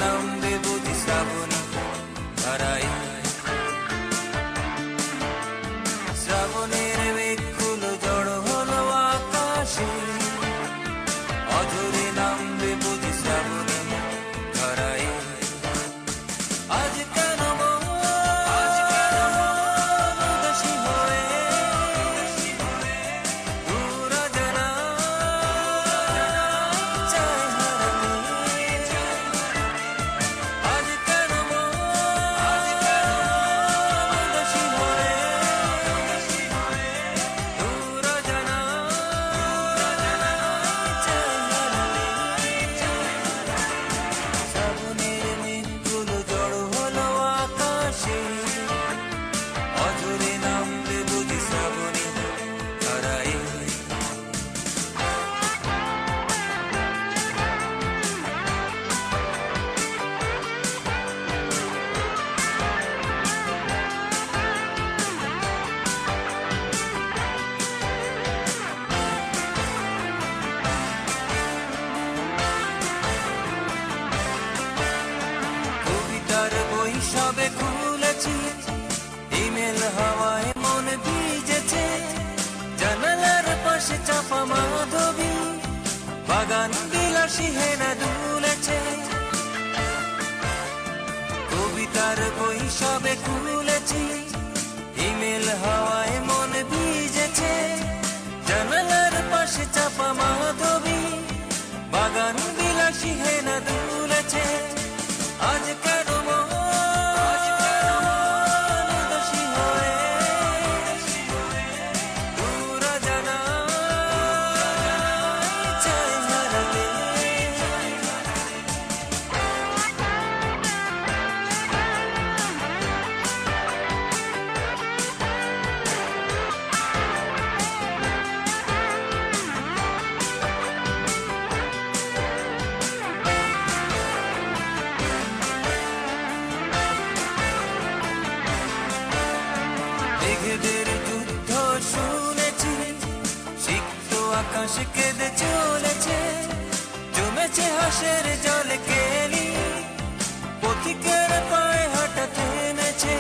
নামবে বুঝি শ্রাবণী ধারায়। শ্রাবণের মেঘগুলো জড়ো হলো আকাশে, অঝরে নামবে বুঝি শ্রাবণী ধারায়। আজ কেন মন উদাসী হয়ে দূর অজানা চায় হারাতে। আজ কেন মন উদাসী হয়ে দূর অজানা চায় হারাতে। শ্রাবণের মেঘগুলো জড়ো হলো আকাশে, অঝরে নামবে বুঝি শ্রাবণী ধারায়। কবিতার বই সবে খুলেছি, ইমেল হাওয়ায় মন ভিজেছে। জানালার পাশে চাপা মাধবী, বাগান বিলাসী হেনা দুলেছে। কবিতার বই সবে খুলেছি, ইমেল হাওয়ায় মন ভিজেছে। জানালার পাশে চাপা মাধবী, বাগান বিলাসী হেনা দুলেছে। আজ কেন মন উদাসী হয়ে দূর অজানা চায় হারাতে। মেঘেদের যুদ্ধ শুনেছি, সিক্ত আকাশ কেঁদে চলেছে। জমেছে হাসের জলে কেলি, পথিকের পায়ে হাঁটা থেমেছে।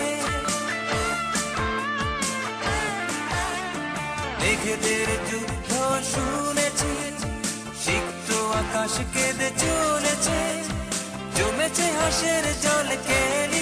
মেঘেদের যুদ্ধ শুনেছি, সিক্ত আকাশ কেঁদে চলেছে। জমেছে হাসের জলে কেলি,